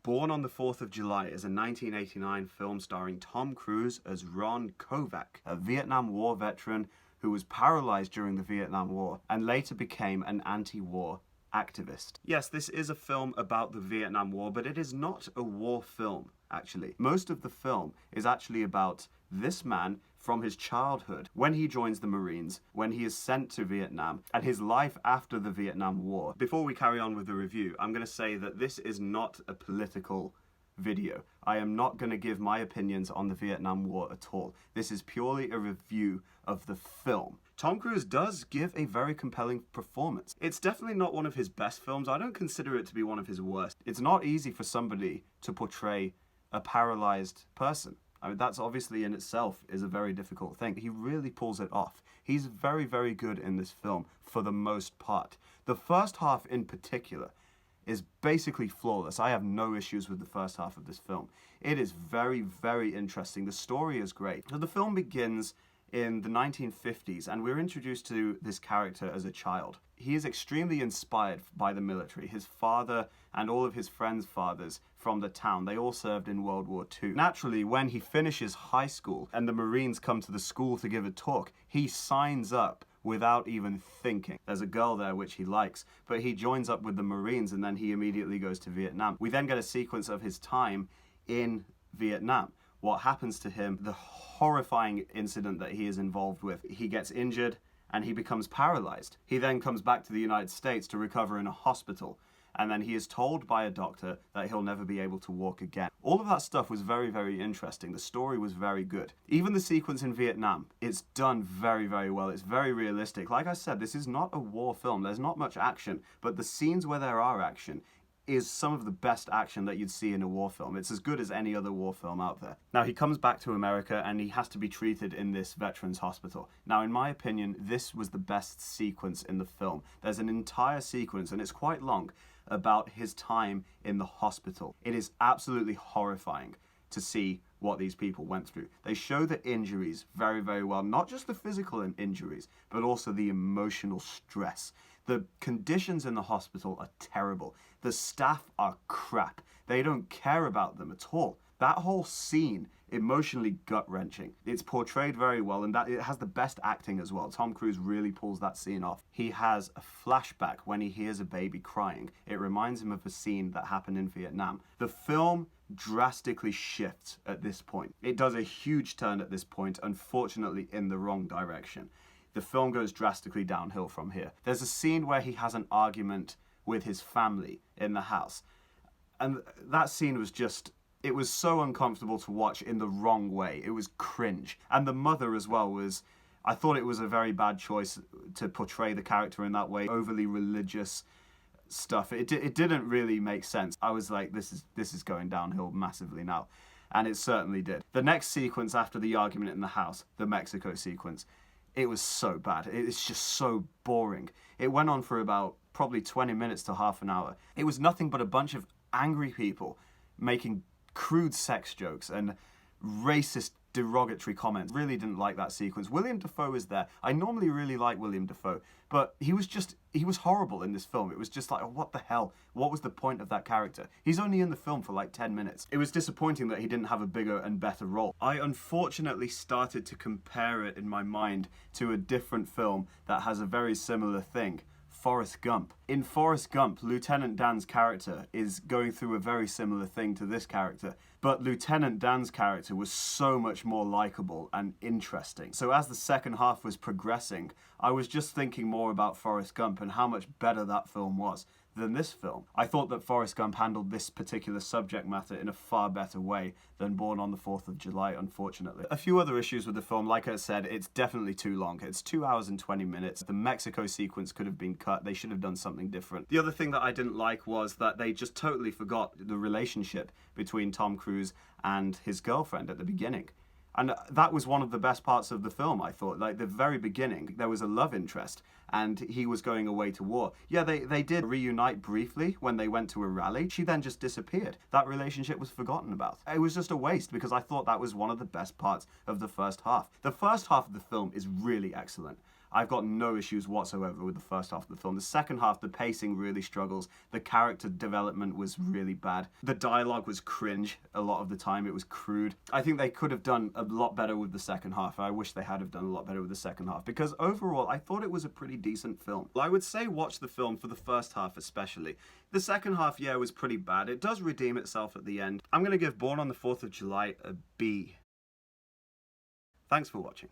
Born on the 4th of July is a 1989 film starring Tom Cruise as Ron Kovac, a Vietnam War veteran who was paralyzed during the Vietnam War and later became an anti-war activist. Yes, this is a film about the Vietnam War, but it is not a war film, actually. Most of the film is actually about this man from his childhood, when he joins the Marines, when he is sent to Vietnam, and his life after the Vietnam War. Before we carry on with the review, I'm going to say that this is not a political video. I am not going to give my opinions on the Vietnam War at all. This is purely a review of the film. Tom Cruise does give a very compelling performance. It's definitely not one of his best films. I don't consider it to be one of his worst. It's not easy for somebody to portray a paralyzed person. I mean, that's obviously in itself is a very difficult thing. He really pulls it off. He's very, very good in this film for the most part. The first half in particular is basically flawless. I have no issues with the first half of this film. It is very, very interesting. The story is great. So the film begins in the 1950s, and we're introduced to this character as a child. He is extremely inspired by the military. His father and all of his friends' fathers from the town, they all served in World War II. Naturally, when he finishes high school and the Marines come to the school to give a talk, he signs up without even thinking. There's a girl there which he likes, but he joins up with the Marines and then he immediately goes to Vietnam. We then get a sequence of his time in Vietnam. What happens to him, the horrifying incident that he is involved with. He gets injured and he becomes paralyzed. He then comes back to the United States to recover in a hospital. And then he is told by a doctor that he'll never be able to walk again. All of that stuff was very, very interesting. The story was very good. Even the sequence in Vietnam, it's done very, very well. It's very realistic. Like I said, this is not a war film. There's not much action, but the scenes where there are action is some of the best action that you'd see in a war film. It's as good as any other war film out there. Now, he comes back to America and he has to be treated in this veterans hospital. Now, in my opinion, this was the best sequence in the film. There's an entire sequence, and it's quite long, about his time in the hospital. It is absolutely horrifying to see what these people went through. They show the injuries very, very well, not just the physical injuries, but also the emotional stress. The conditions in the hospital are terrible. The staff are crap. They don't care about them at all. That whole scene, emotionally gut-wrenching. It's portrayed very well, and that it has the best acting as well. Tom Cruise really pulls that scene off. He has a flashback when he hears a baby crying. It reminds him of a scene that happened in Vietnam. The film drastically shifts at this point. It does a huge turn at this point, unfortunately in the wrong direction. The film goes drastically downhill from here. There's a scene where he has an argument with his family in the house. And that scene was just, it was so uncomfortable to watch in the wrong way. It was cringe. And the mother as well was, I thought it was a very bad choice to portray the character in that way. Overly religious stuff. It didn't really make sense. I was like, this is going downhill massively now. And it certainly did. The next sequence after the argument in the house, the Mexico sequence, it was so bad. It's just so boring. It went on for about probably 20 minutes to half an hour. It was nothing but a bunch of angry people making crude sex jokes and racist, derogatory comments. Really didn't like that sequence. William Dafoe is there. I normally really like William Dafoe, but he was horrible in this film. It was just like, oh, what the hell? What was the point of that character? He's only in the film for like 10 minutes. It was disappointing that he didn't have a bigger and better role. I unfortunately started to compare it in my mind to a different film that has a very similar thing. Forrest Gump. In Forrest Gump, Lieutenant Dan's character is going through a very similar thing to this character, but Lieutenant Dan's character was so much more likable and interesting. So as the second half was progressing, I was just thinking more about Forrest Gump and how much better that film was than this film. I thought that Forrest Gump handled this particular subject matter in a far better way than Born on the 4th of July, unfortunately. A few other issues with the film, like I said, it's definitely too long. It's 2 hours and 20 minutes. The Mexico sequence could have been cut. They should have done something different. The other thing that I didn't like was that they just totally forgot the relationship between Tom Cruise and his girlfriend at the beginning. And that was one of the best parts of the film, I thought. Like, the very beginning, there was a love interest, and he was going away to war. Yeah, they did reunite briefly when they went to a rally. She then just disappeared. That relationship was forgotten about. It was just a waste, because I thought that was one of the best parts of the first half. The first half of the film is really excellent. I've got no issues whatsoever with the first half of the film. The second half, the pacing really struggles. The character development was really bad. The dialogue was cringe a lot of the time. It was crude. I think they could have done a lot better with the second half. I wish they had have done a lot better with the second half, because overall, I thought it was a pretty decent film. I would say watch the film for the first half especially. The second half, yeah, was pretty bad. It does redeem itself at the end. I'm going to give Born on the 4th of July a B. Thanks for watching.